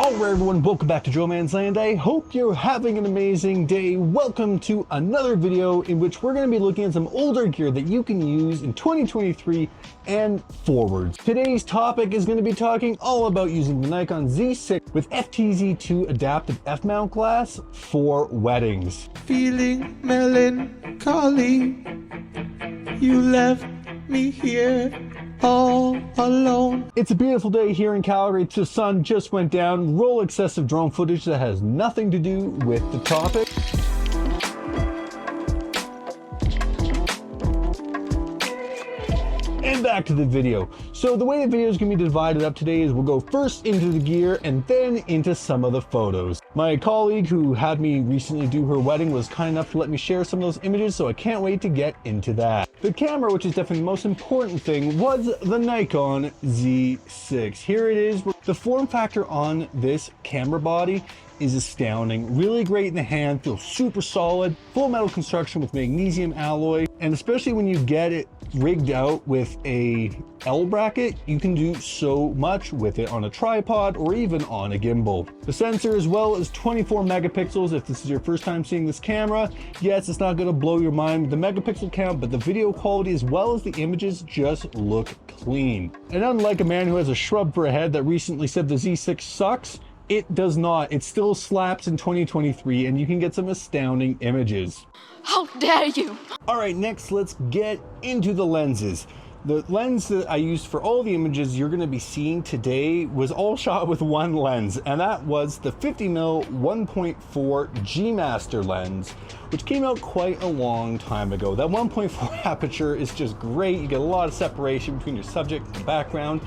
Alright everyone, welcome back to Joe Man's Land. I hope you're having an amazing day. Welcome to another video in which we're going to be looking at some older gear that you can use in 2023 and forwards. Today's topic is going to be talking all about using the Nikon Z6 with FTZII adaptive F-mount glass for weddings. Feeling melancholy, you left me here all alone. It's a beautiful day here in Calgary. The sun just went down. Roll excessive drone footage that has nothing to do with the topic. And back to the video. So the way the video is going to be divided up today is we'll go first into the gear and then into some of the photos. My colleague who had me recently do her wedding was kind enough to let me share some of those images, so I can't wait to get into that. The camera, which is definitely the most important thing, was the Nikon Z6. Here it is. The form factor on this camera body is astounding. Really great in the hand, feels super solid, full metal construction with magnesium alloy, and especially when you get it rigged out with a L bracket, you can do so much with it on a tripod or even on a gimbal. The sensor as well is 24 megapixels. If this is your first time seeing this camera, yes, it's not going to blow your mind with the megapixel count, but the video quality as well as the images just look clean. And unlike a man who has a shrub for a head that recently said the Z6 sucks, it does not. It still slaps in 2023 and you can get some astounding images. How dare you! Alright, next let's get into the lenses. The lens that I used for all the images you're going to be seeing today was all shot with one lens, and that was the 50mm 1.4 G Master lens, which came out quite a long time ago. That 1.4 aperture is just great. You get a lot of separation between your subject and the background.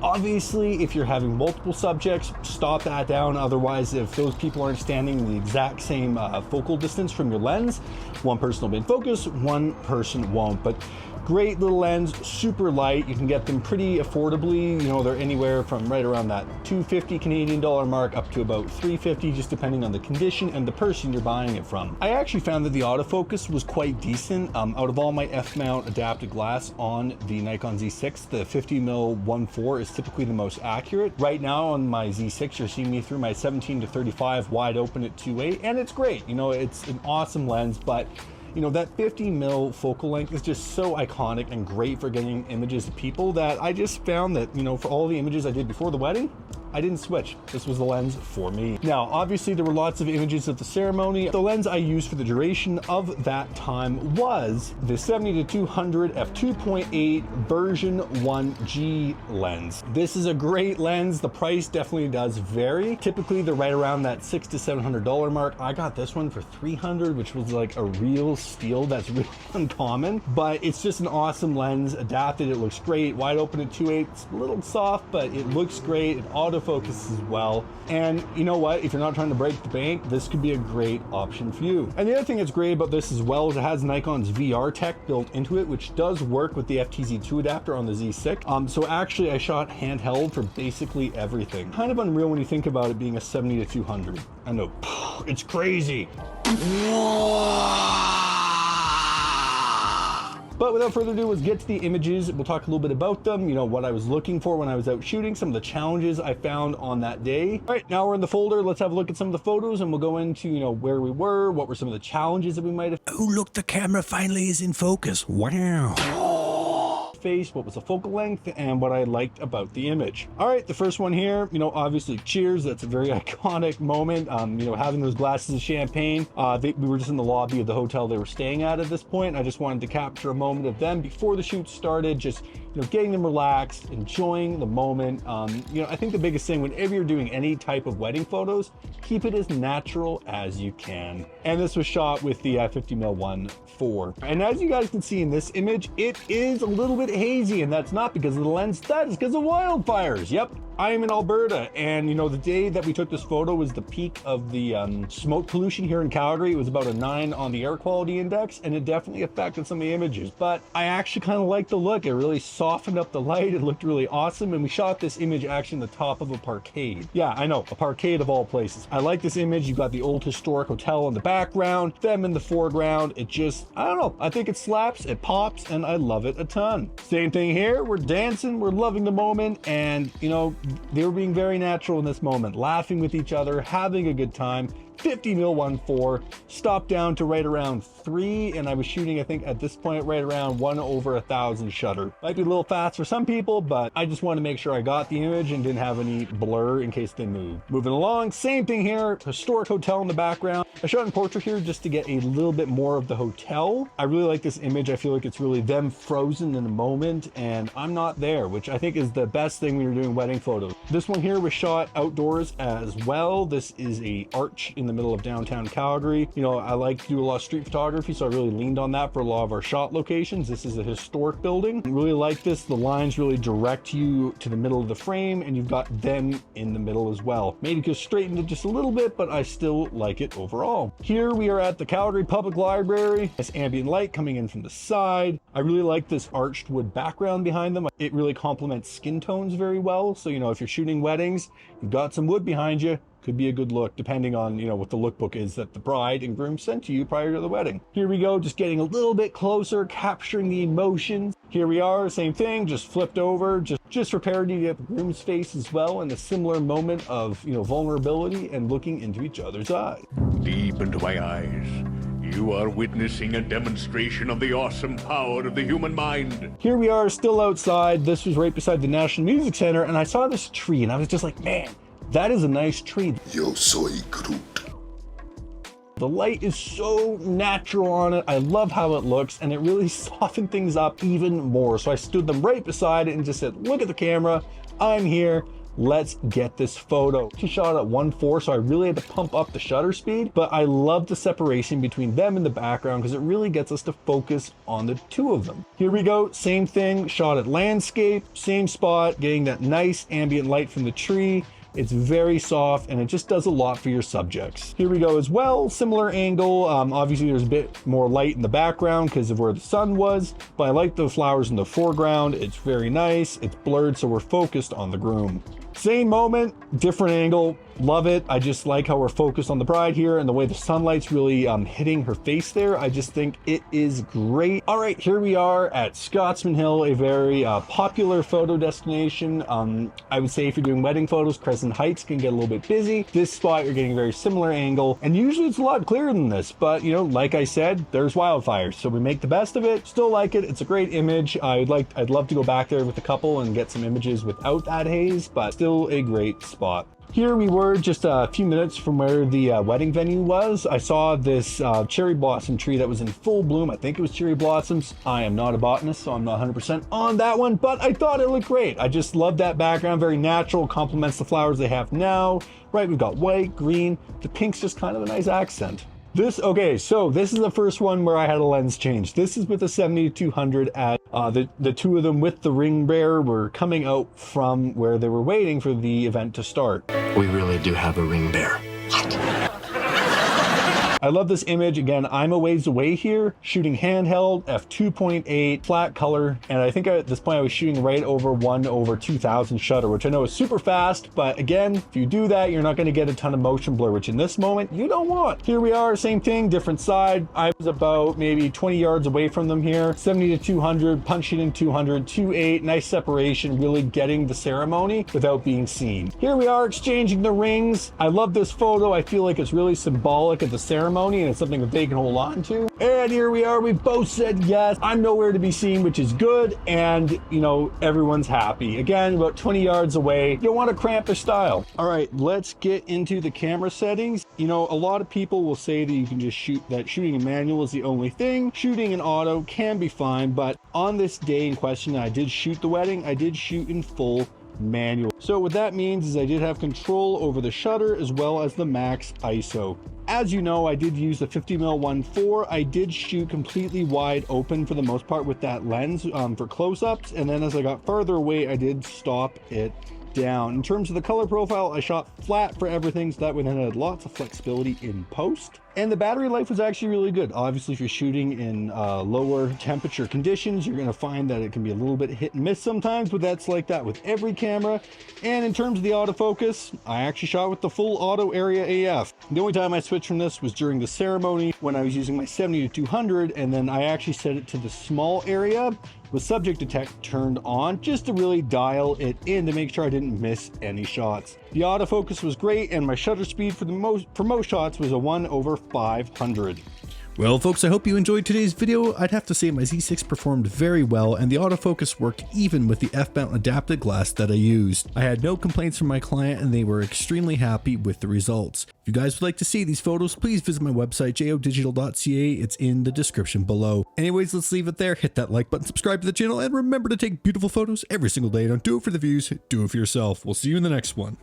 Obviously, if you're having multiple subjects, stop that down. Otherwise, if those people aren't standing the exact same focal distance from your lens, one person will be in focus, one person won't. But great little lens, super light. You can get them pretty affordably. You know, they're anywhere from right around that $250 Canadian dollar mark up to about $350, just depending on the condition and the person you're buying it from. I actually found that the autofocus was quite decent. Out of all my F-mount adapted glass on the Nikon Z6, the 50mm 1.4 is typically the most accurate. Right now on my Z6, you're seeing me through my 17-35 wide open at 2.8, and it's great. You know, it's an awesome lens, but you know, that 50mm focal length is just so iconic and great for getting images of people that I just found that, you know, for all the images I did before the wedding, I didn't switch. This was the lens for me. Now, obviously there were lots of images of the ceremony. The lens I used for the duration of that time was the 70-200 f2.8 version 1G lens. This is a great lens. The price definitely does vary. Typically they're right around that $600 to $700 mark. I got this one for $300, which was like a real steal. That's really uncommon, but it's just an awesome lens. Adapted, it looks great. Wide open at 2.8, it's a little soft, but it looks great. It autofocus as well. And you know what? If you're not trying to break the bank, this could be a great option for you. And the other thing that's great about this as well is it has Nikon's VR tech built into it, which does work with the FTZII adapter on the Z6. So actually I shot handheld for basically everything. Kind of unreal when you think about it being a 70-200. I know, it's crazy. But without further ado, let's get to the images. We'll talk a little bit about them, you know, what I was looking for when I was out shooting, some of the challenges I found on that day. All right, now we're in the folder. Let's have a look at some of the photos and we'll go into, you know, where we were, what were some of the challenges that we might have. Oh, look, the camera finally is in focus. Wow. Face, what was the focal length, and what I liked about the image. All right, the first one here, you know, obviously cheers. That's a very iconic moment. You know, having those glasses of champagne. We were just in the lobby of the hotel they were staying at this point. I just wanted to capture a moment of them before the shoot started, just, you know, getting them relaxed, enjoying the moment. You know, I think the biggest thing whenever you're doing any type of wedding photos, keep it as natural as you can. And this was shot with the 50mm 1.4. And as you guys can see in this image, it is a little bit hazy, and that's not because of the lens, that is because of wildfires. Yep, I am in Alberta, and you know, the day that we took this photo was the peak of the smoke pollution here in Calgary. It was about a 9 on the air quality index, and it definitely affected some of the images, but I actually kind of liked the look. It really softened up the light. It looked really awesome, and we shot this image actually in the top of a parkade. Yeah, I know, a parkade of all places. I like this image. You've got the old historic hotel in the background, them in the foreground. It just, I don't know, I think it slaps, it pops, and I love it a ton. Same thing here. We're dancing, we're loving the moment, and you know, they were being very natural in this moment, laughing with each other, having a good time. 50mm 1.4, stopped down to right around 3, and I was shooting, I think at this point, right around 1/1000 shutter. Might be a little fast for some people, but I just wanted to make sure I got the image and didn't have any blur in case they moved. Moving along, same thing here, historic hotel in the background. I shot in portrait here just to get a little bit more of the hotel. I really like this image. I feel like it's really them frozen in a moment, and I'm not there, which I think is the best thing when you're doing wedding photos. This one here was shot outdoors as well. This is a arch in the middle of downtown Calgary. You know, I like to do a lot of street photography, so I really leaned on that for a lot of our shot locations. This is a historic building. I really like this. The lines really direct you to the middle of the frame, and you've got them in the middle as well. Maybe just straightened it just a little bit, but I still like it overall. Here we are at the Calgary Public Library. Nice ambient light coming in from the side. I really like this arched wood background behind them. It really complements skin tones very well. So, you know, if you're shooting weddings, you've got some wood behind you, could be a good look depending on, you know, what the lookbook is that the bride and groom sent to you prior to the wedding. Here we go, just getting a little bit closer, capturing the emotions. Here we are, same thing, just flipped over, just for parody to get the groom's face as well, in a similar moment of, you know, vulnerability and looking into each other's eyes. Deep into my eyes, you are witnessing a demonstration of the awesome power of the human mind. Here we are, still outside. This was right beside the National Music Center, and I saw this tree, and I was just like, man, that is a nice tree. Yo soy Groot. The light is so natural on it. I love how it looks, and it really softened things up even more. So I stood them right beside it and just said, look at the camera, I'm here. Let's get this photo. She shot at 1.4, so I really had to pump up the shutter speed, but I love the separation between them in the background because it really gets us to focus on the two of them. Here we go, same thing, shot at landscape, same spot, getting that nice ambient light from the tree. It's very soft and it just does a lot for your subjects. Here we go as well, similar angle. Obviously there's a bit more light in the background because of where the sun was, but I like the flowers in the foreground. It's very nice. It's blurred, so we're focused on the groom. Same moment, different angle, love it. I just like how we're focused on the bride here and the way the sunlight's really hitting her face there. I just think it is great. All right, here we are at Scotsman Hill, a very popular photo destination. I would say if you're doing wedding photos, Crescent Heights can get a little bit busy. This spot, you're getting a very similar angle, and usually it's a lot clearer than this, but you know, like I said, there's wildfires, so we make the best of it. Still like it. It's a great image. I'd love to go back there with a couple and get some images without that haze, but still a great spot. Here we were just a few minutes from where the wedding venue was. I saw this cherry blossom tree that was in full bloom. I think it was cherry blossoms. I am not a botanist, so I'm not 100% on that one, but I thought it looked great. I just love that background, very natural, complements the flowers they have now. Right, we've got white, green, the pink's just kind of a nice accent. Okay, so this is the first one where I had a lens change. This is with the 70-200 at the two of them with the ring bearer were coming out from where they were waiting for the event to start. We really do have a ring bearer. I love this image. Again, I'm a ways away here, shooting handheld, f2.8, flat color, and I think at this point I was shooting right over 1/2000 shutter, which I know is super fast, but again, if you do that, you're not going to get a ton of motion blur, which in this moment, you don't want. Here we are, same thing, different side. I was about maybe 20 yards away from them here, 70-200, punching in 200, 2.8, nice separation, really getting the ceremony without being seen. Here we are, exchanging the rings. I love this photo. I feel like it's really symbolic of the ceremony, and it's something that they can hold on to. And here we are, we both said yes. I'm nowhere to be seen, which is good, and you know, everyone's happy. Again, about 20 yards away. You don't want to cramp their style. All right, let's get into the camera settings. You know, a lot of people will say that you can just shoot, that shooting in manual is the only thing. Shooting in auto can be fine, but on this day in question, I did shoot the wedding, I did shoot in full manual. So what that means is I did have control over the shutter as well as the max ISO. As you know, I did use the 50mm 1.4. I did shoot completely wide open for the most part with that lens for close-ups, and then as I got further away, I did stop it down. In terms of the color profile, I shot flat for everything, so that way then I had lots of flexibility in post. And the battery life was actually really good. Obviously, if you're shooting in lower temperature conditions, you're going to find that it can be a little bit hit and miss sometimes, but that's like that with every camera. And in terms of the autofocus, I actually shot with the full auto area AF. The only time I switched from this was during the ceremony when I was using my 70-200, and then I actually set it to the small area with subject detect turned on just to really dial it in to make sure I didn't miss any shots. The autofocus was great, and my shutter speed for most shots was a 1/500. Well folks, I hope you enjoyed today's video. I'd have to say my Z6 performed very well, and the autofocus worked even with the f-mount adapted glass that I used. I had no complaints from my client, and they were extremely happy with the results. If you guys would like to see these photos, please visit my website jodigital.ca. It's in the description below. Anyways, let's leave it there. Hit that like button, subscribe to the channel, and remember to take beautiful photos every single day. Don't do it for the views, do it for yourself. We'll see you in the next one.